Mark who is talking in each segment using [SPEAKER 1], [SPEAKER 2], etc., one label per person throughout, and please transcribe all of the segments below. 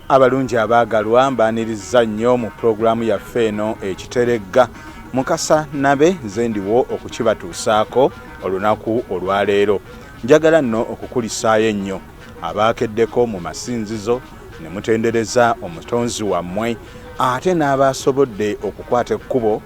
[SPEAKER 1] Abalungi abaagalwa mbaaniriza nnyo mu pulogulaamu yaffe eno ekiteregga Mukasa nabe nze ndiwo okukibatuusaako olunaku olwaleero. Njagala nno okukulisaayo ennyo abaakeddeko mu masinzizo ne mutendereza omutonzi wammwe ate n'abaasobodde okukwata ekkubo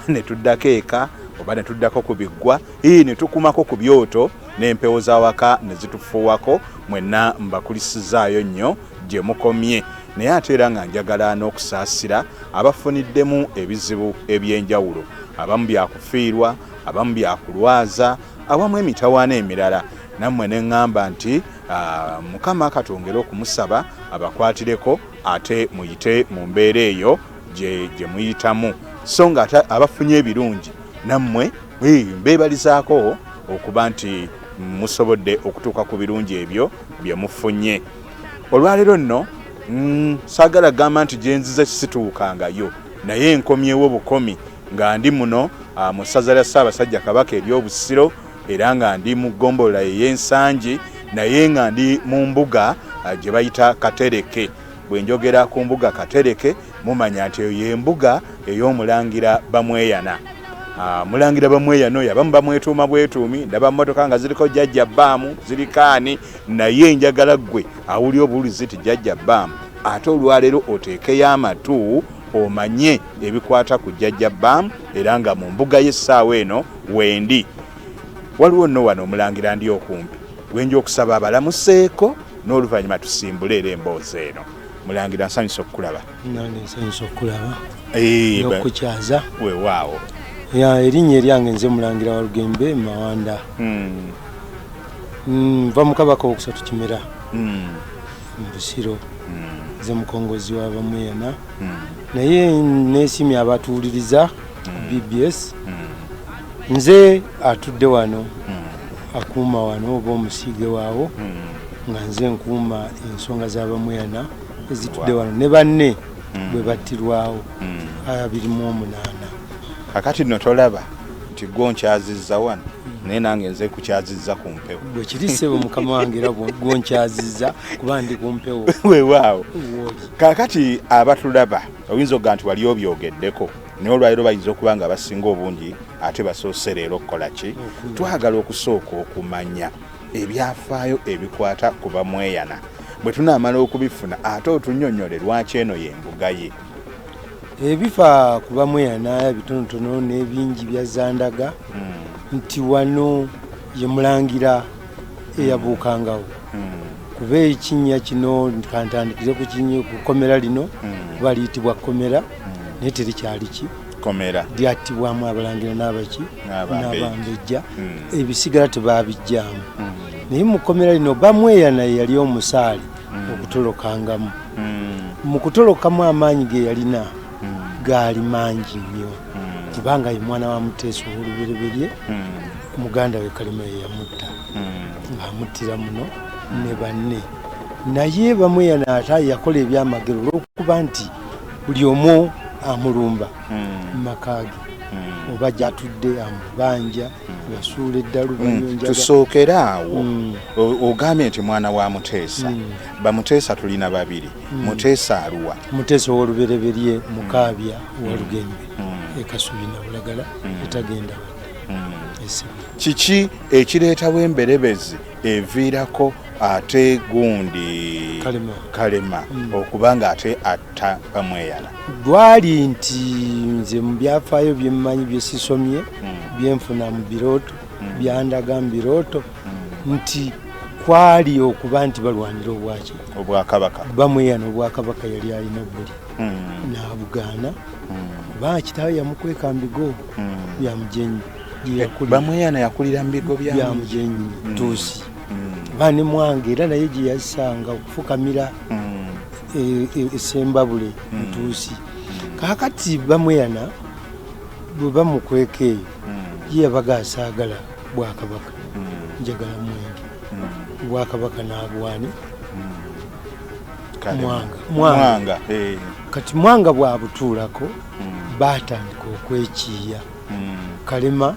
[SPEAKER 1] ne tuddako eka oba ne tuddako ku biggwa ne tukumako ku byoto n'empewo z'awaka ne zitufuuwako. Mwenna mbakulisizaayo nnyo gye mukomye, naye ate era nga njagala n'okusaasira abafuniddemu ebizibu eby'enjawulo, abamu byakufiirwa, abamu byakulwaza, awamu emitawaana emirala. Nammwe ne ŋŋamba nti Mukama katongera okumusaba abakwatireko ate muyite mu mbeera eyo gye muyitamu, so nga abafunye ebirungi nammwe mbeebalizaako okuba nti musobodde okutuuka ku birungi ebyo bye mufunye. Olwaleero nno saagala gamba nti gye nzize situukangayo, naye nkomyewo bukomi nga ndi muno mu ssaza lya Ssaabasajja Kabaka ery'Obusiro era nga ndi mu ggombolola ey'ensangi, naye nga ndi mu mbuga gye bayita Katereke. Bwe njogera ku mbuga Katereke mumanya nti eyo y'embuga ey'Omulangira Bamweyana. Mulangira Bamweyana oyo abamu bamwetuuma bwetuumi, ndaba mmotoka nga ziriko Jjajja Baamu zirikaani, naye njagala ggwe awuli obuwulizi ti Jjajja Baamu ate olwaleero oteekeyo amatu omanye ebikwata ku Jjajja Baamu, era nga mu mbuga y'essaawa eno wendi. Waliwo nno wano Omulangira ndi okumpi gwenja okusaba abalamuseeko n'oluvannyuma tusimbule era emboozi eno. Mulangira nsanyusa okukulaba.
[SPEAKER 2] Nange nsanyusa okukulaba n'okukyaza
[SPEAKER 1] weewaawo.
[SPEAKER 2] Erinnya eryange nze Mulangira wa Lugembe Mawanda. Nva mu Kabaka owokusatu Kimera mu Busiro, nze mukongozi wa Bamweyana, naye neesimye abatuwuliriza BBS. Nze atudde wano akuuma wano oba omusiige waawo, nga nze nkuuma ensonga za Bamweyana ezitudde wano ne banne bwe battirwawo 28.
[SPEAKER 1] Kakati nno tolaba nti gwonkyaziza wano naye nange nze kukyazizza ku mpewo.
[SPEAKER 2] Bwe kiri ssebo Mukama wange era gwonkyaziza kuba ndi ku mpewo.
[SPEAKER 1] Weewaawo. Kakati abatulaba oyinza okuga nti wali obyogeddeko naye olwaleero bayinza okuba nga basinga obungi ate basoose leero okukola ki? Twagala okusooka okumanya ebyafaayo ebikwata ku Bamweyana. Bwe tunaamala okubifuna ate otunnyonnyole lwaki eno y'embuga ye.
[SPEAKER 2] Ebifa ku Bamweyana bitonotono n'ebingi bya Zandaga nti wano ye Mulangira eyabuukangawo. Kuba ekinnya kino kantandikire ku kinnya ku Kkomera lino kuba liyitibwa Kkomera naye terikyali ki
[SPEAKER 1] Kkomera,
[SPEAKER 2] lyattibwamu Abalangira n'abaki n'Abambejja, ebisigala tebaabijjaamu. Naye mu Kkomera lino Bamweyana yali omusaali okutolokangamu. Mu kutolokamu amaanyi ge yalina gaali mangi nnyo kubanga ye mwana wa Muteesa ow'olubereberye, muganda we Kalema ye yamutta ng'amuttira muno ne banne. Naye Bamweyana ate yakola ebyamagero olw'okuba nti buli omu amulumba mu maka ge oba gy'atudde amubanja basuula eddalu banyonjaga.
[SPEAKER 1] Tusookera awo ogambye nti mwana wa Muteesa. Bamuteesa tulina babiri, Muteesa aluwa? Muteesa
[SPEAKER 2] ow'olubereberye Mukaabya wa Lugembe Ekasubi na Bulagala etagenda wadde.
[SPEAKER 1] Kiki ekireetawo emberebezi eviirako ate gundi Kalema okuba nga ate atta Bamweyana?
[SPEAKER 2] Lwali nti nze mu byafaayo bye mmanyi bye sisomye byenfuna mu birooto byandaga mu birooto nti kwali okuba nti balwanira obwaki
[SPEAKER 1] Obwakabaka.
[SPEAKER 2] Bamweyana Obwakabaka yali alina buli n'abugaana kuba kitaawe yamukweka mbigo bya Mujenyi.
[SPEAKER 1] Bamweyana yakulira mu bigo
[SPEAKER 2] bya Mujenyi Tuusi. Bane mwange era naye gye yasanga okufukamira Essembabule Ntuusi. Kaakati Bamweyana bwe bamukweka eyo ye yabaga asaagala Bwakabaka, njagala mwenge. Bwakabaka n'abwani Mwanga. Kati Mwanga bw'abutuulako baatandika okwekiiya Kalema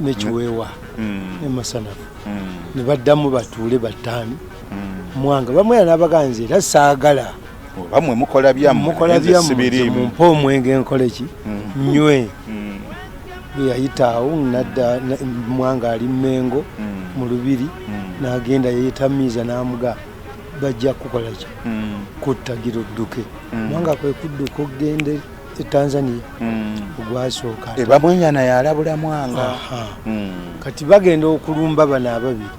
[SPEAKER 2] ne Kiweewa ne Masanafu ne baddamu batuule bataani Mwanga bamwe nabaganze era saagala
[SPEAKER 1] bamwe mukola byammwe
[SPEAKER 2] mumpa omwenge nkole ki nywe yayitaawo nadda Mwanga ali Mmengo mu Lubiri n'agenda yeyitamiiza n'amuga bajja kukola ki kuttagira odduke Mwanga kwe kudduka ogende e Tanzania ogwasooka
[SPEAKER 1] bamwenyana yalabula Mwanga
[SPEAKER 2] kati bagenda okulumba bano ababiri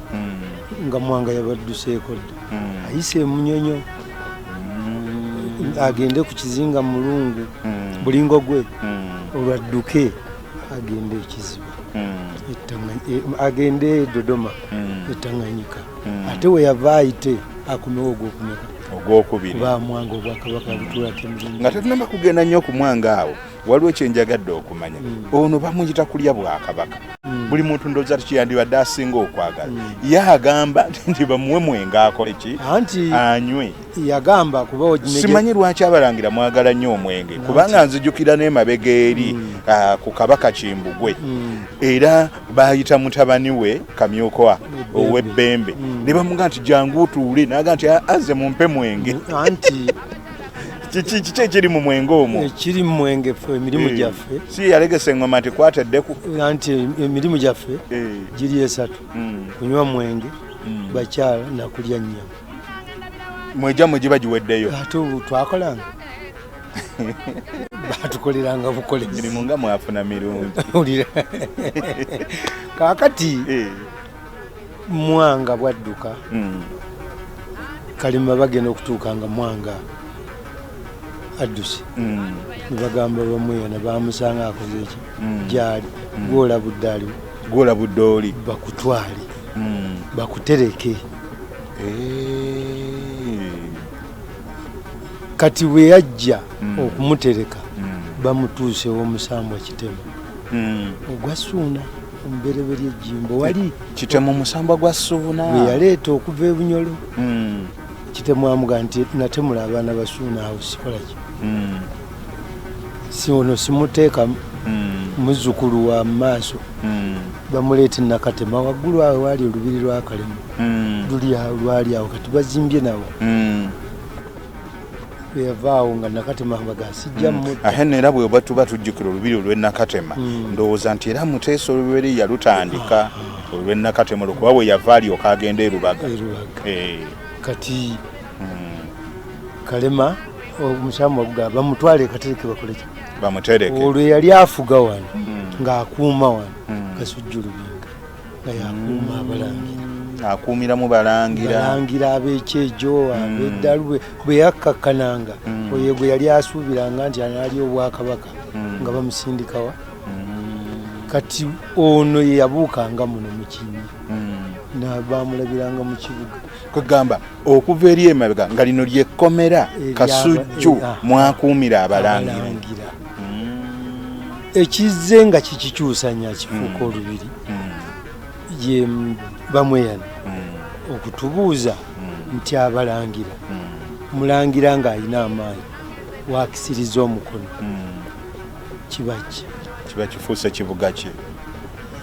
[SPEAKER 2] nga Mwanga yabadduseeko dda ayise Munyonyo agende ku kizinga Mulungu bulingo gwe olwadduke agende ekizibu agende Dodoma etanganyika ate we yava ayite akomewo
[SPEAKER 1] ogwokubiri
[SPEAKER 2] ba Mwanga obwakabaka butulako emirimu
[SPEAKER 1] nga tetunamba kugenda nnyo ku Mwanga awo waliwo kyenjagadde okumanya ono bamuyita kulya Bwakabaka buli muntu ndowooza tukiyandibadde asinga okwagala ye agamba nti bamuwe mwenge akole ki anywe
[SPEAKER 2] yagamba kuba
[SPEAKER 1] simanyi lwaki abalangira mwagala nnyo omwenge kubanga nzijukira n'emabega eri ku Kabaka Kimbugwe era bayita mutabani we Kamyokwa ow'Ebbembe ne bamuga nti jangu otuule n'aga nti aze mumpe mwenge kiki ekiri mu mwenge omwo
[SPEAKER 2] ekiri mu mwenge ffe emirimu gyaffe
[SPEAKER 1] si yalegese engoma nti kwataddeku
[SPEAKER 2] anti emirimu gyaffe giri esatu kunywa mwenge bakyala nakulya nnyama
[SPEAKER 1] mweja mugiba giweddeyo
[SPEAKER 2] ate twakolanga batukoleranga bukolezi
[SPEAKER 1] mirimu nga mwafuna mirungi
[SPEAKER 2] kaakati Mwanga bwadduka Kalema bagenda okutuuka nga Mwanga adduse nebagamba bamweyana bamusanga akoze eki gyali gwola buddaali bakutwale bakutereke kati bwe yajja okumutereka bamutuusewo Musambwa Kitema ogwa Ssuuna omubereberye ejjimbo wali
[SPEAKER 1] Kitema Musambwa gwa Ssuuna
[SPEAKER 2] bwe yaleeta okuva e Bunyolo Kitema amuga nti natemula abaana ba Ssuuna awo sikola ki si ono simuteeka muzzukulu wa maaso bamuleete Nakatema waggulu awo waali olubiri lwa Kalema lwali awo kati bazimbye nawo yavaawo nga Nakatema bagasijja
[SPEAKER 1] era bwe oba tuba tujjukira olubiri olw'e Nakatema ndowooza nti era Muteesa olubiri yalutandika olw'e Nakatema olwokuba bwe yava alyoka agenda e Rubaga
[SPEAKER 2] kati Kalema Musambwa bugaba bamutwale katereke bakoleki
[SPEAKER 1] bamutereke
[SPEAKER 2] olwo yali afuga wano ng'akuuma wano Kasujjulubinga nga yakuuma abalangira
[SPEAKER 1] akuumira mu balangira ab'ekyejo ab'eddalu bwe yakkakkananga oyo gwe yali asuubiranga nti anaali Obwakabaka nga bamusindikawa kati ono ye yabuukanga muno mu Kinyi bamulabiranga mu kibuga kugamba okuva eri emabega nga lino lyekkomera Kasujju mwakuumira abalangira ekizze nga kikikyusanya kifuuka olubiri ye bamweyana okutubuuza nti abalangira mulangira ng'alina amaanyi waakisiriza omukono kiba kifuuse kibuga kye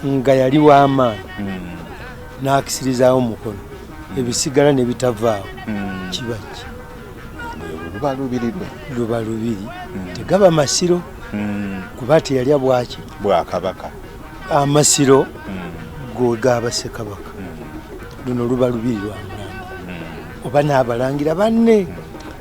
[SPEAKER 2] nga yali w'amaanyi n'akisirizaawo omukono ebisigala ne bitavaawo kiba ki luba lubiri tegaba masiro kuba teyalya bwaki
[SPEAKER 1] Bwakabaka
[SPEAKER 2] amasiro go gaba Ssekabaka luno luba lubiri lwa Mulangira oba n'abalangira banne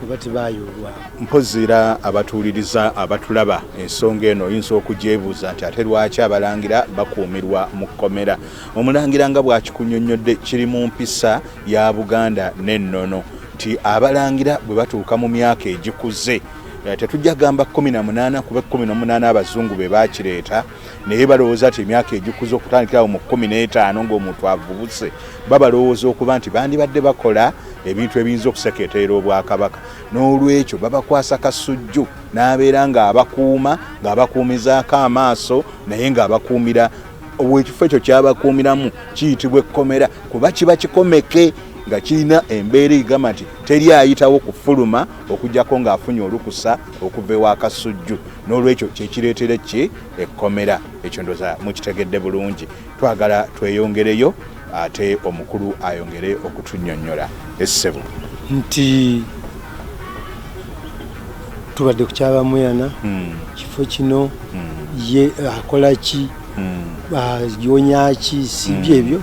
[SPEAKER 2] oba tebayoolwa
[SPEAKER 1] mpozera abatuuliriza abatulaba ensonga eno oyinza okugyebuuza nti ate lwaki abalangira bakuumirwa mu kkomera omulangira nga bw'akikunnyonnyodde kiri mu mpisa ya Buganda n'ennono nti abalangira bwe batuuka mu myaka egikuze tetujja gamba 18 kuba 18 abazungu be bakireeta naye balowooza nti emyaka egikuze okutandikirawo mu 15 ng'omuntu avubuse babalowooza okuba nti bandibadde bakola ebintu ebiyinza okusekeeterera Obwakabaka n'olwekyo babakwasa Kasujju n'abeera ng'abakuuma ng'abakuumizaako amaaso naye ng'abakuumira ekifo ekyo kyabakuumiramu kiyitibwa ekkomera kuba kiba kikomeke nga kirina embeera egamba nti teri ayitawo kufuluma okujjako ng'afunye olukusa okuva ewa Kasujju n'olwekyo kyekireetera ki ekkomera ekyo ndoza mukitegedde bulungi twagala tweyongereyo ate omukulu ayongere okutunnyonnyola essebo
[SPEAKER 2] nti tubadde ku Kyabamuyana kifo kino ye akola ki yonya ki si byebyo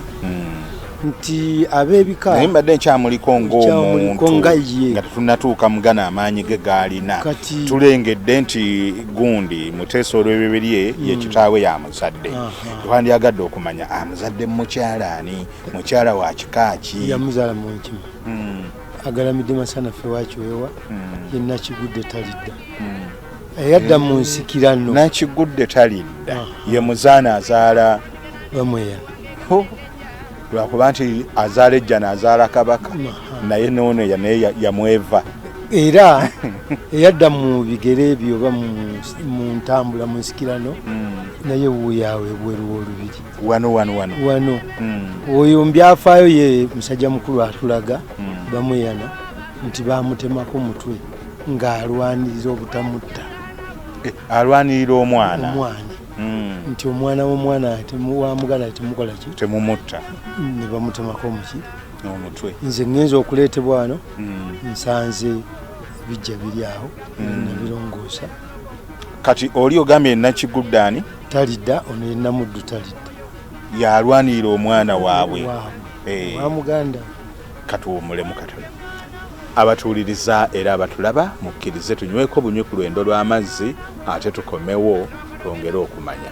[SPEAKER 2] nti ab'ebika
[SPEAKER 1] naye mbadde nkyamuliko ng'omuntu
[SPEAKER 2] nga ye
[SPEAKER 1] nga tetunnatuuka mugana amaanyi ge gaalina tulengedde nti gundi Muteesa olw'ebibirye ye kitaawe yamuzadde twandyagadde okumanya amuzadde mukyala ani mukyala wa kika ki
[SPEAKER 2] yamuzaala mu nkima agalamidde Masanafu wakiweewa ye Nakigudde talidda eyadda mu nsikirano
[SPEAKER 1] Nakigudde talidda ye muzaana azaala
[SPEAKER 2] Bamweyana
[SPEAKER 1] lwakuba nti azaala ejja n'azaala kabaka naye noono naye yamweva
[SPEAKER 2] era eyadda mu bigere ebyo oba mu ntambula mu nsikirano naye wuuyaawe bweru olubiri wano oyo mbyafaayo ye musajja mukulu atulaga Bamweyana nti bamutemako mutwe ng'alwanirira obutamutta
[SPEAKER 1] alwanirira omwana
[SPEAKER 2] nti omwana w'omwana wamugala temukola ki
[SPEAKER 1] temumutta
[SPEAKER 2] ne bamutemako muki
[SPEAKER 1] omutwe
[SPEAKER 2] nze ngenza okuleetebwa wano nsanze bijja biri awo nabirongoosa
[SPEAKER 1] kati oli ogambye Nakigudde ani
[SPEAKER 2] talidda ono ye Namuddu talidda
[SPEAKER 1] yalwanirira omwana waabwe
[SPEAKER 2] wa muganda
[SPEAKER 1] katuwummulemu katono abatuuliriza era abatulaba mukkirize tunyweko bunywi ku lwendo lw'amazzi ate tukomewo twongere okumanya